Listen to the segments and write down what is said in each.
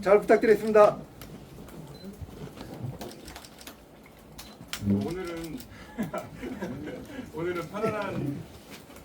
잘 부탁드리겠습니다. 오늘은 오늘은 편안한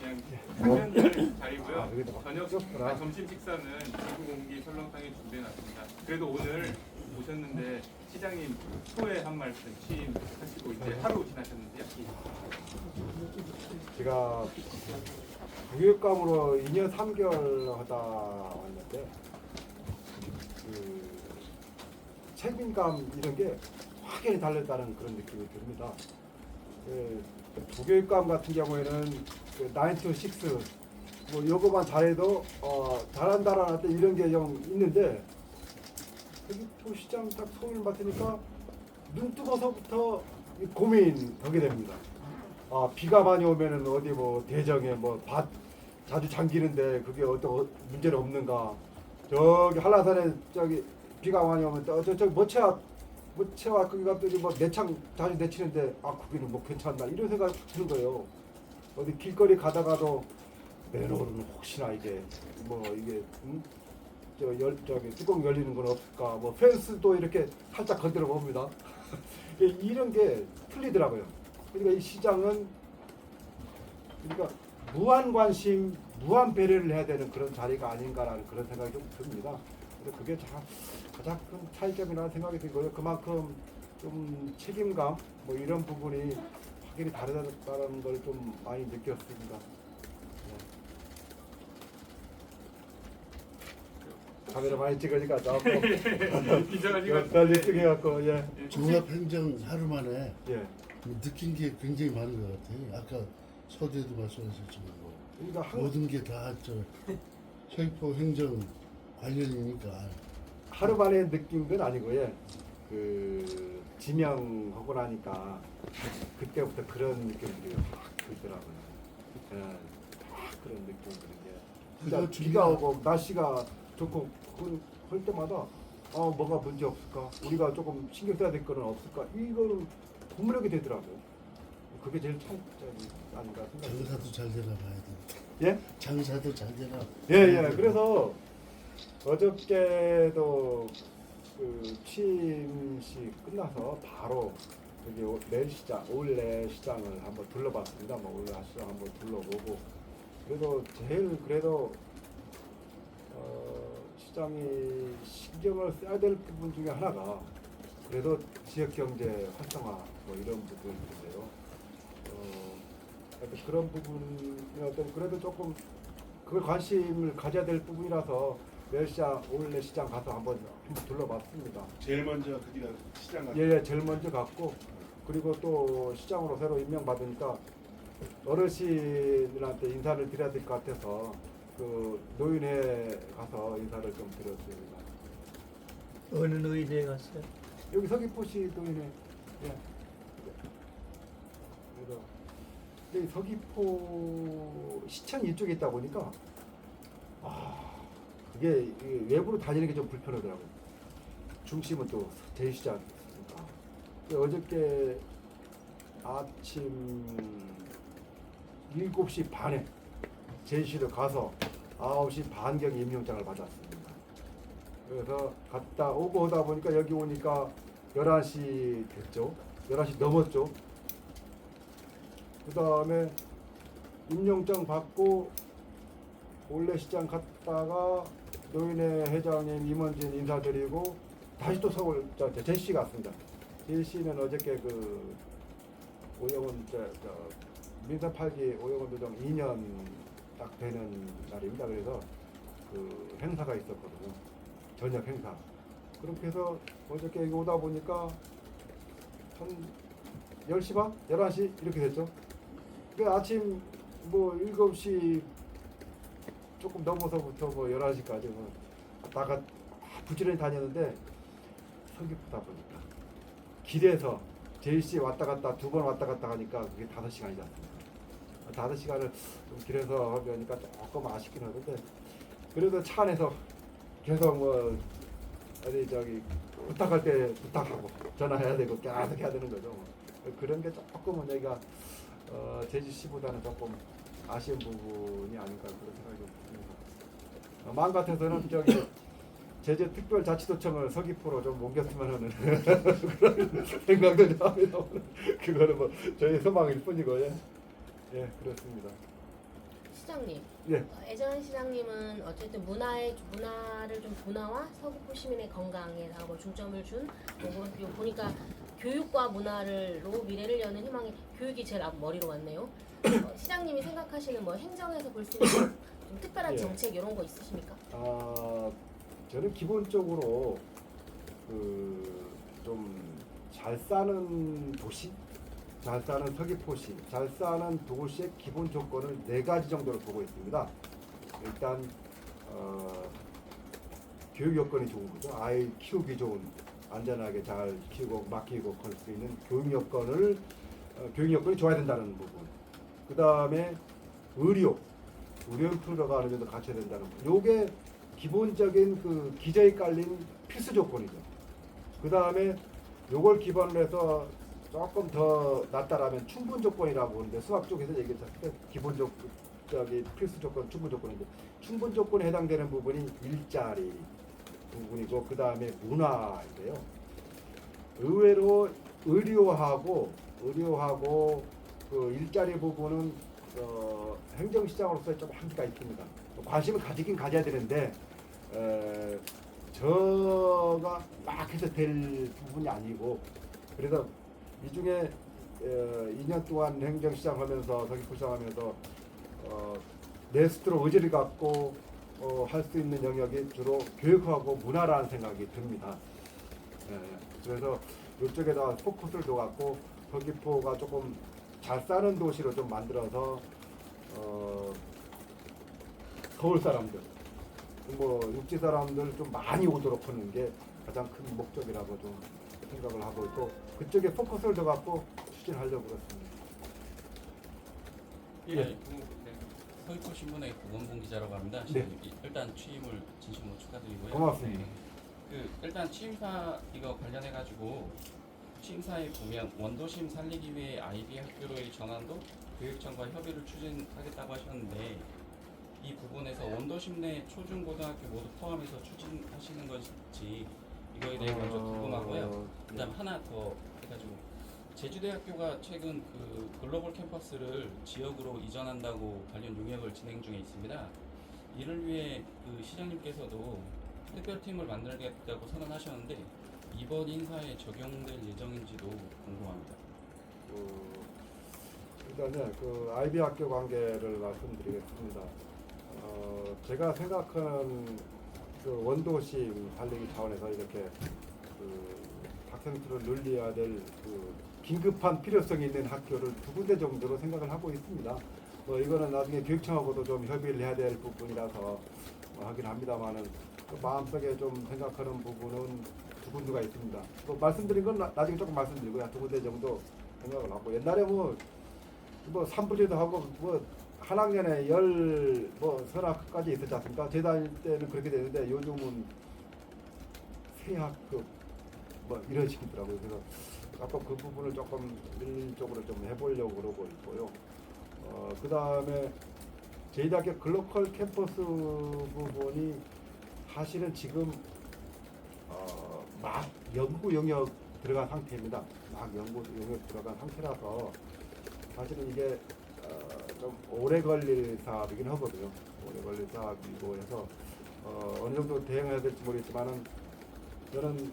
그냥 상견례 자리고요. 저녁 점심 식사는 지구 공기 설렁탕에 준비해놨습니다. 그래도 오늘 오셨는데 시장님 초에 한 말씀 취임하시고 이제 하루 지나셨는데요. 제가 교육감으로 2년 3개월 하다 왔는데 그 책임감 이런 게 확연히 달랐다는 그런 느낌이 듭니다. 부교육감 같은 경우에는 그 9 to 6 뭐 요거만 잘해도 잘한다라는 어떤 이런 게 좀 있는데 여기 도시장 딱 소위를 맡으니까 눈 뜨고서부터 고민하게 됩니다. 비가 많이 오면은 어디 뭐 대정에 뭐 밭 자주 잠기는데 그게 어떤 문제는 없는가? 저기 한라산에 저기 비가 많이 오면 저기 모체와 거기 갔더니 뭐 내창 자주 내치는데 거기는 뭐 괜찮나 이런 생각이 드는 거예요. 어디 길거리 가다가도 맨홀은 혹시나 이게 저기 뚜껑 열리는 건 없을까? 뭐 펜스도 이렇게 살짝 건드려 봅니다. 이런 게 풀리더라고요. 그러니까 이 시장은 그러니까 무한 관심, 무한 배려를 해야 되는 그런 자리가 아닌가라는 그런 생각이 좀 듭니다. 그래서 그게 가장 큰 차이점이라는 생각이 들고요. 그만큼 좀 책임감 뭐 이런 부분이 확연히 다르다는 걸 좀 많이 느꼈습니다. 카메라 많이 찍으니까 조금 널리 찍어갖고 예. 종합행정 하루 만에 예. 느낀 게 굉장히 많은 것 같아요. 아까 서대도 말씀하셨지만 그러니까 모든 게 다 서귀포 행정 관련이니까 하루 만에 느낀 건 아니고 예. 그 지명하고 나니까 그때부터 그런 느낌들이 확 들더라고요. 예. 확 그런 느낌들이 진짜 비가 오고 날씨가 좋고 할 때마다 뭐가 문제 없을까? 우리가 조금 신경 써야 될 거는 없을까? 이거는 고민하게 되더라고요. 그게 제일 차이점이 아닌가 생각합니다. 장사도 잘 되나 봐야 돼. 예? 장사도 잘 되나. 예. 그래서 어저께도 그 취임식 끝나서 바로 여기 내시장, 올내 시장을 한번 둘러봤습니다. 뭐 올내 시장 한번 둘러보고 그래도 시장이 신경을 써야 될 부분 중에 하나가 그래도 지역 경제 활성화 뭐 이런 부분인데요. 그런 부분이 그래도 조금 그걸 관심을 가져야 될 부분이라서 내시장, 올내 시장 가서 한번 둘러봤습니다. 제일 먼저 거기가 시장 갔어요. 예, 제일 먼저 갔고 그리고 또 시장으로 새로 임명받으니까 어르신들한테 인사를 드려야 될 것 같아서 그 노인회 가서 인사를 좀 드렸습니다. 어느 노인에 갔어요? 여기 서귀포시 노인회. 예. 그래서 근데 서귀포 시청 이쪽에 있다 보니까 그게 외부로 다니는 게 좀 불편하더라고요. 중심은 또 제일시장이니까. 어저께 아침 7시 반에 제일시로 가서 9시 반경에 임명장을 받았습니다. 그래서 갔다 오고 오다 보니까 여기 오니까 11시 됐죠. 11시 넘었죠. 그 다음에 임명장 받고 올레시장 갔다가 노인회 회장님 임원진 인사드리고 다시 또 서울 제시 갔습니다. 제시는 어저께 그 오영훈 민선 8기 오영훈 도정 2년 딱 되는 날입니다. 그래서 그 행사가 있었거든요. 저녁 행사. 그렇게 해서 어저께 여기 오다 보니까 한 10시 반? 11시 이렇게 됐죠. 그 아침 뭐 7시 조금 넘어서부터 뭐 11시까지 뭐 나가 부지런히 다녔는데 서귀포다 보니까 길에서 제일시 왔다 갔다 2번 왔다 갔다 하니까 그게 5시간이 잤습니다. 5시간을 좀 길에서 하니까 조금 아쉽긴 하던데 그래도 차 안에서 계속 뭐 어디 저기 부탁할 때 부탁하고 전화해야 되고 계속 해야 되는 거죠. 그런 게 조금은 여기가 제주시보다는 조금 아쉬운 부분이 아닌가 그런 생각이 듭니다. 마음 같아서는 저기 제주특별자치도청을 서귀포로 좀 옮겼으면 하는 그런 생각도 좀 합니다. 그거는 뭐 저희 소망일 뿐이고요. 예, 그렇습니다. 시장님, 예. 애전 시장님은 어쨌든 문화를 좀 문화와 서귀포 시민의 건강에다가 중점을 준 거고 보니까 교육과 문화를로 미래를 여는 희망이 교육이 제일 머리로 왔네요. 시장님이 생각하시는 뭐 행정에서 볼 수 있는 좀 특별한 예. 정책 이런 거 있으십니까? 저는 기본적으로 그 좀 잘 사는 도시, 잘 사는 서귀포시, 잘 사는 도시의 기본 조건을 4가지 정도로 보고 있습니다. 일단 교육 여건이 좋은 거죠. 아이 키우기 좋은, 안전하게 잘 키우고 맡기고 할 수 있는 교육 여건이 좋아야 된다는 부분. 그 다음에 의료 인프라가 어느 정도 갖춰야 된다는 부분. 요게 기본적인 그 기저에 깔린 필수 조건이죠. 그 다음에 요걸 기반으로 해서 조금 더 낫다라면 충분 조건이라고 하는데 수학 쪽에서 얘기했을 때 기본적 필수 조건, 충분 조건인데 충분 조건에 해당되는 부분이 일자리 부분이고 그 다음에 문화인데요. 의외로 의료하고 그 일자리 부분은 행정시장으로서 좀 한계가 있습니다. 관심을 가지긴 가져야 되는데 저가 막 해서 될 부분이 아니고 그래서 이 중에 2년 동안 행정시장 하면서 서귀포시장 하면서 내 스스로 의지를 갖고 할 수 있는 영역이 주로 교육하고 문화라는 생각이 듭니다. 그래서 이쪽에다 포커스를 둬갖고 서귀포가 조금 잘 사는 도시로 좀 만들어서 서울 사람들, 뭐 육지 사람들 좀 많이 오도록 하는 게 가장 큰 목적이라고 좀 생각을 하고 있고 그쪽에 포커스를 둬갖고 추진하려고 그렇습니다. 예. 서귀포 신문의 고건봉 기자라고 합니다. 네. 일단 취임을 진심으로 축하드리고요. 고맙습니다. 네. 일단 취임사 이거 관련해 가지고 취임사에 보면 원도심 살리기 위해 아이비 학교로의 전환도 교육청과 협의를 추진하겠다고 하셨는데 이 부분에서 원도심 내 초중고등학교 모두 포함해서 추진하시는 것인지 이거에 대해 먼저 궁금하고요. 그다음 하나 더 해가지고 제주대학교가 최근 그 글로벌 캠퍼스를 지역으로 이전한다고 관련 용역을 진행 중에 있습니다. 이를 위해 그 시장님께서도 특별팀을 만들겠다고 선언하셨는데 이번 인사에 적용될 예정인지도 궁금합니다. 일단은 그 아이비 학교 관계를 말씀드리겠습니다. 제가 생각하는 그 원도심 살리기 차원에서 이렇게 그 학생 수를 늘려야 될 그 긴급한 필요성이 있는 학교를 2군데 정도로 생각을 하고 있습니다. 이거는 나중에 교육청하고도 좀 협의를 해야 될 부분이라서 하긴 합니다만은 그 마음속에 좀 생각하는 부분은 2군데가 있습니다. 말씀드린 건 나중에 조금 말씀드리고요. 2군데 정도 생각을 하고 옛날에 뭐 3부제도 하고 한 학년에 서너 학급까지 있었지 않습니까? 제 다닐 때는 그렇게 되는데 요즘은 세 학급 이런 식이더라고요. 그래서 아까 그 부분을 조금 밀적으로 좀 해보려고 그러고 있고요. 그 다음에 저희 대학교 글로컬 캠퍼스 부분이 사실은 지금 막 연구 영역 들어간 상태입니다. 막 연구 영역 들어간 상태라서 사실은 이게 좀 오래 걸릴 사업이긴 하거든요. 오래 걸릴 사업이고 해서 어느 정도 대응해야 될지 모르겠지만은 저는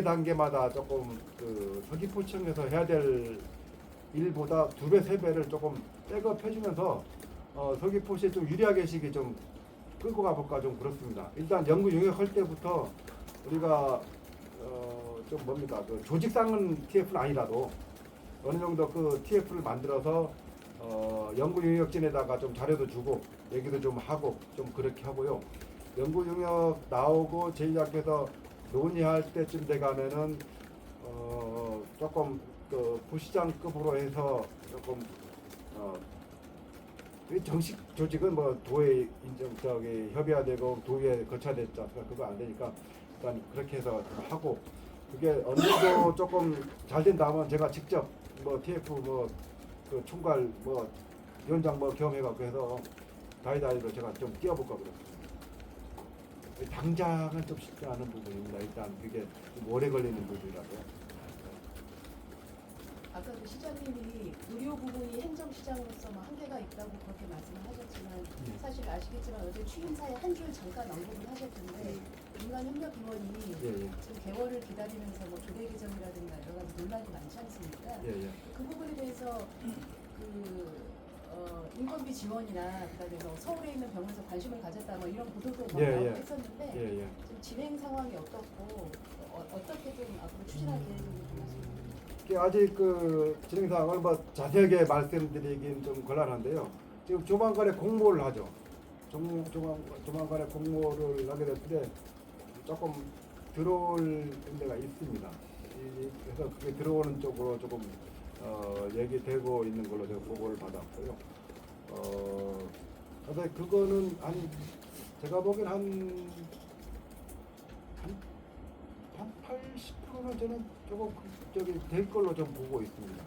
단계마다 조금 그 서귀포청에서 해야 될 일보다 2배, 3배를 조금 백업 해주면서 서귀포시에 좀 유리하게 시기 좀 끌고 가볼까 좀 그렇습니다. 일단 연구 용역 할 때부터 우리가 좀 그 조직상은 TF는 아니라도 어느 정도 그 TF를 만들어서 연구 용역진에다가 좀 자료도 주고 얘기도 좀 하고 좀 그렇게 하고요. 연구 용역 나오고 저희 학교에서 논의할 때쯤 돼가면은 조금 그 부시장급으로 해서 조금 정식 조직은 도에 협의화되고 도에 거쳐야 됐지 않습니까? 그거 안 되니까 일단 그렇게 해서 좀 하고 그게 어느 정도 조금 잘 된다면 제가 직접 TF 그 총괄 위원장 겸해갖고 해서 다이다이로 제가 좀 뛰어볼까 그랬습니다. 당장은 좀 쉽지 않은 부분입니다. 일단 그게 좀 오래 걸리는 부분이라서. 아까 그 시장님이 의료 부분이 행정시장으로서 뭐 한계가 있다고 그렇게 말씀을 하셨지만 예. 사실 아시겠지만 어제 취임사에 한 줄 잠깐 언급을 하셨던데 민간협력위원이 예, 예. 지금 개원을 기다리면서 뭐 조례 개정이라든가 여러 가지 논란이 많지 않습니까? 예, 예. 그 부분에 대해서 인건비 지원이나 그다음에 뭐 서울에 있는 병원에서 관심을 가졌다 뭐 이런 보도도 막 예, 나오고 예. 했었는데 예, 예. 지금 진행 상황이 어떻고 어떻게 좀 앞으로 추진할 계획인지 좀 말씀해 이게 아직 그 진행 상황을 뭐 자세하게 말씀드리긴 좀 곤란한데요. 지금 조만간에 공모를 하죠. 조만간에 공모를 하게 될 때 조금 들어올 데가 있습니다. 그래서 그게 들어오는 쪽으로 조금 얘기되고 있는 걸로 제가 보고를 받았고요. 근데 그거는 제가 보기엔 한 80%는 저는 조금 될 걸로 좀 보고 있습니다.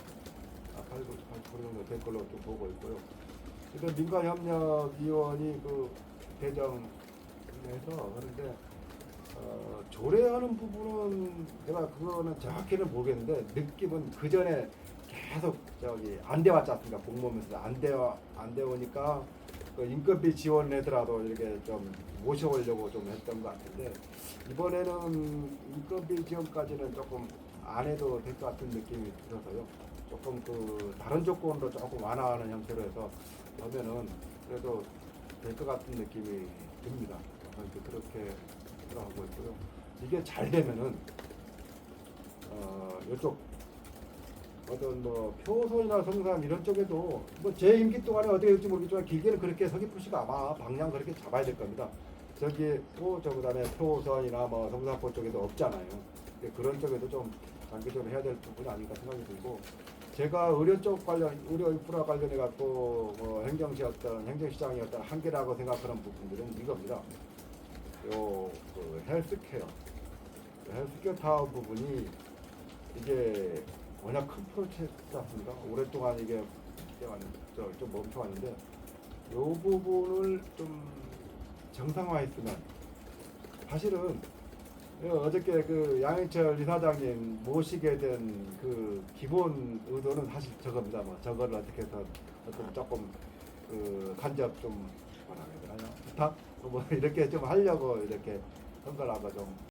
80% 정도 될 걸로 좀 보고 있고요. 일단 민간협력위원이 그 개정해서 그런데 조례하는 부분은 제가 그거는 정확히는 모르겠는데 느낌은 그 전에 계속 안 돼 왔지 않습니까? 공모하면서 안 돼 오니까 그 인건비 지원하더라도 이렇게 좀 모셔오려고 좀 했던 것 같은데 이번에는 인건비 지원까지는 조금 안 해도 될 것 같은 느낌이 들어서요. 조금 그 다른 조건으로 조금 완화하는 형태로 해서 하면은 그래도 될 것 같은 느낌이 듭니다. 그렇게 들어가고 있고요. 이게 잘 되면은 이쪽 어떤 뭐 표소이나 성산 이런 쪽에도 뭐 제 임기 동안에 어떻게 될지 모르겠지만 길게는 그렇게 서귀포시가 아마 방향 그렇게 잡아야 될 겁니다. 저기 또 그다음에 표선이나 뭐 성산포 쪽에도 없잖아요. 그런 쪽에도 좀 장기적으로 해야 될 부분이 아닌가 생각이 들고 제가 의료 쪽 관련 의료 인프라 관련해 갖고 뭐 행정시장의 어떤 한계라고 생각하는 부분들은 이겁니다. 그 헬스케어 타운 부분이 이게 워낙 큰 프로젝트 같습니다. 오랫동안 이게 좀 멈춰왔는데 이 부분을 좀 정상화했으면 사실은 어저께 그 양현철 이사장님 모시게 된 그 기본 의도는 사실 저겁니다. 뭐 저거를 어떻게 해서 조금 그 간접 좀 뭐라 해야 되나요? 부탁 뭐 이렇게 좀 하려고 이렇게 한 거라고 좀